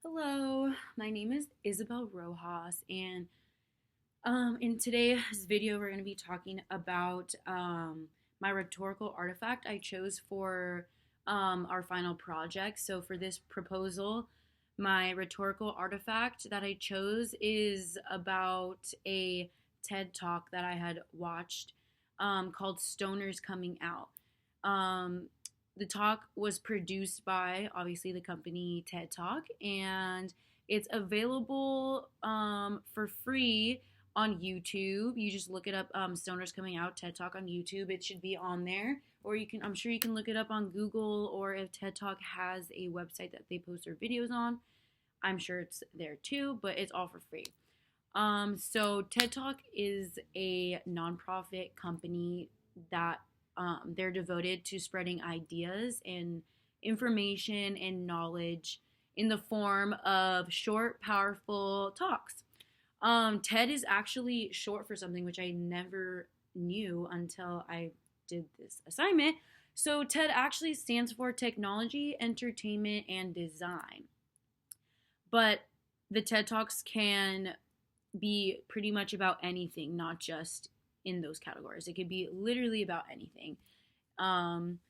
Hello, my name is Isabel Rojas, and in today's video, we're going to be talking about my rhetorical artifact I chose for our final project. So, for this proposal, my rhetorical artifact that I chose is about a TED talk that I had watched called Stoners Coming Out. Um, the talk was produced by obviously the company TED Talk, and it's available for free on YouTube. You just look it up, Stoners Coming Out TED Talk on YouTube. It should be on there, or I'm sure you can look it up on Google, or if TED Talk has a website that they post their videos on, I'm sure it's there too. But it's all for free. So TED Talk is a nonprofit company that they're devoted to spreading ideas and information and knowledge in the form of short, powerful talks. TED is actually short for something which I never knew until I did this assignment. So TED actually stands for Technology, Entertainment, and Design. But the TED Talks can be pretty much about anything, not just in those categories. It could be literally about anything. Um,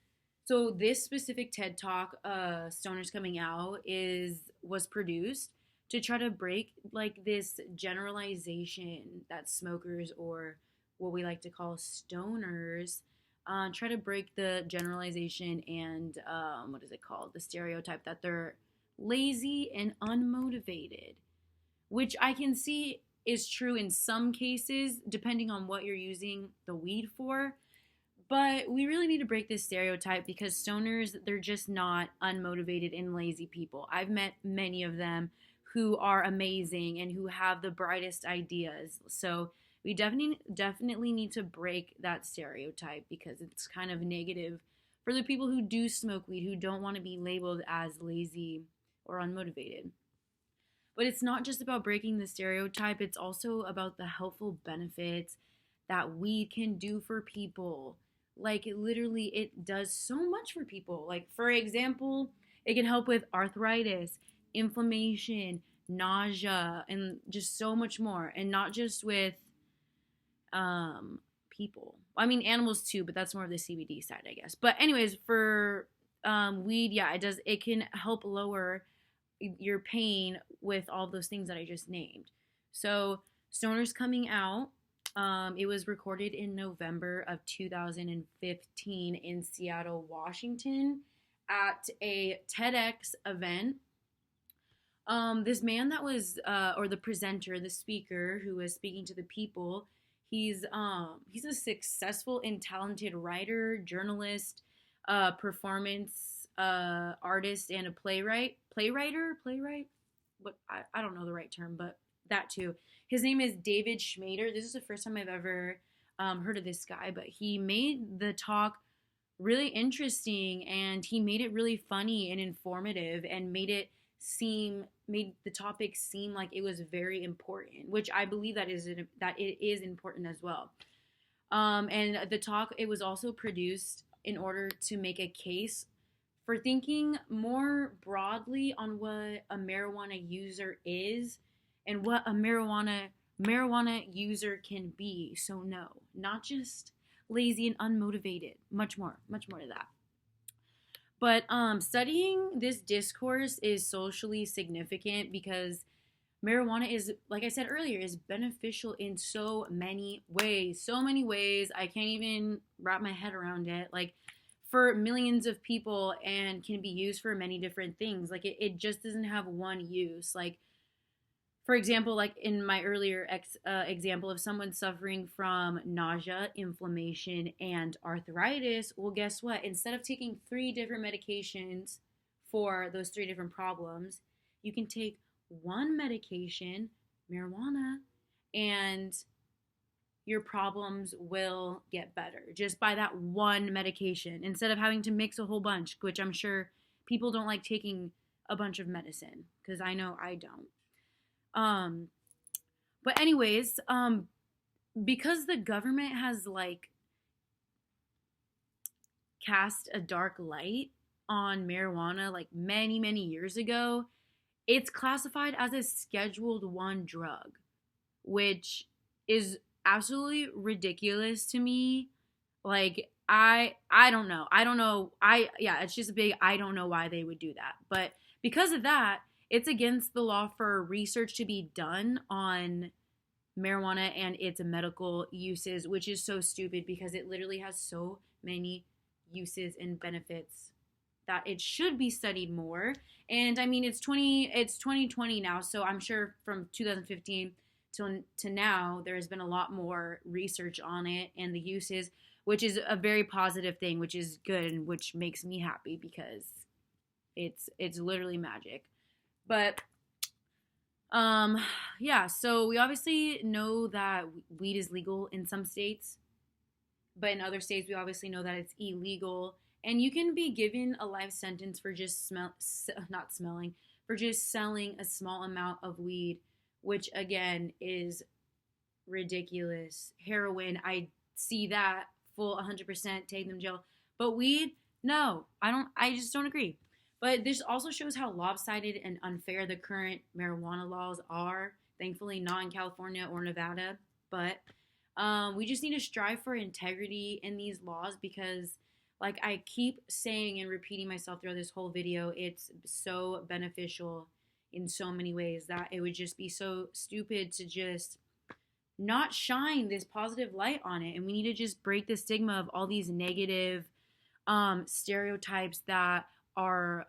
so this specific TED Talk, Stoners Coming Out, was produced to try to break like this generalization that smokers, or what we like to call stoners, try to break the generalization and what is it called? The stereotype that they're lazy and unmotivated, which I can see is true in some cases, depending on what you're using the weed for. But we really need to break this stereotype because stoners, they're just not unmotivated and lazy people. I've met many of them who are amazing and who have the brightest ideas. So we definitely need to break that stereotype because it's kind of negative for the people who do smoke weed, who don't want to be labeled as lazy or unmotivated. But it's not just about breaking the stereotype, it's also about the helpful benefits that weed can do for people. Like, literally, it does so much for people. Like, for example, it can help with arthritis, inflammation, nausea, and just so much more. And not just with people. I mean, animals too, but that's more of the CBD side, I guess. But, anyways, for weed, yeah, it does. It can help lower your pain with all those things that I just named. So, Stoners Coming Out, it was recorded in November of 2015 in Seattle, Washington, at a TEDx event. This man that was, or the presenter, the speaker who was speaking to the people, he's a successful and talented writer, journalist, performance artist, and a playwright. But I don't know the right term, but that too. His name is David Schmader. This is the first time I've ever heard of this guy, but he made the talk really interesting, and he made it really funny and informative, and made the topic seem like it was very important, which I believe that it is important as well. And the talk, it was also produced in order to make a case for thinking more broadly on what a marijuana user is and what a marijuana user can be. So no, not just lazy and unmotivated. Much more to that. But studying this discourse is socially significant because marijuana is, like I said earlier, is beneficial in so many ways. So many ways. I can't even wrap my head around it. Like, for millions of people, and can be used for many different things. Like, it just doesn't have one use. Like, for example, like in my earlier example of someone suffering from nausea, inflammation, and arthritis, well, guess what? Instead of taking 3 different medications for those 3 different problems, you can take one medication, marijuana, and your problems will get better just by that one medication instead of having to mix a whole bunch, which I'm sure people don't like taking a bunch of medicine, because I know I don't. But anyways, because the government has like cast a dark light on marijuana like many years ago, it's classified as a scheduled 1 drug, which is absolutely ridiculous to me. Like I don't know. I don't know. Yeah, it's just a big I don't know why they would do that. But because of that, it's against the law for research to be done on marijuana and its medical uses, which is so stupid because it literally has so many uses and benefits that it should be studied more. And I mean, it's 2020 now, so I'm sure from 2015 to now there has been a lot more research on it and the uses, which is a very positive thing, which is good and which makes me happy because it's literally magic. But yeah, so we obviously know that weed is legal in some states, but in other states we obviously know that it's illegal, and you can be given a life sentence for just not smelling, for just selling a small amount of weed, which again is ridiculous. Heroin, I see that full 100% take them to jail, but weed, no, I just don't agree. But this also shows how lopsided and unfair the current marijuana laws are. Thankfully, not in California or Nevada, but we just need to strive for integrity in these laws because, like I keep saying and repeating myself throughout this whole video, it's so beneficial in so many ways that it would just be so stupid to just not shine this positive light on it. And we need to just break the stigma of all these negative stereotypes that are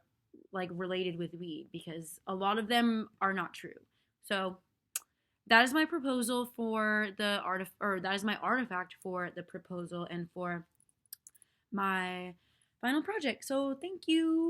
like related with weed because a lot of them are not true. So that is my proposal for the that is my artifact for the proposal and for my final project. So thank you.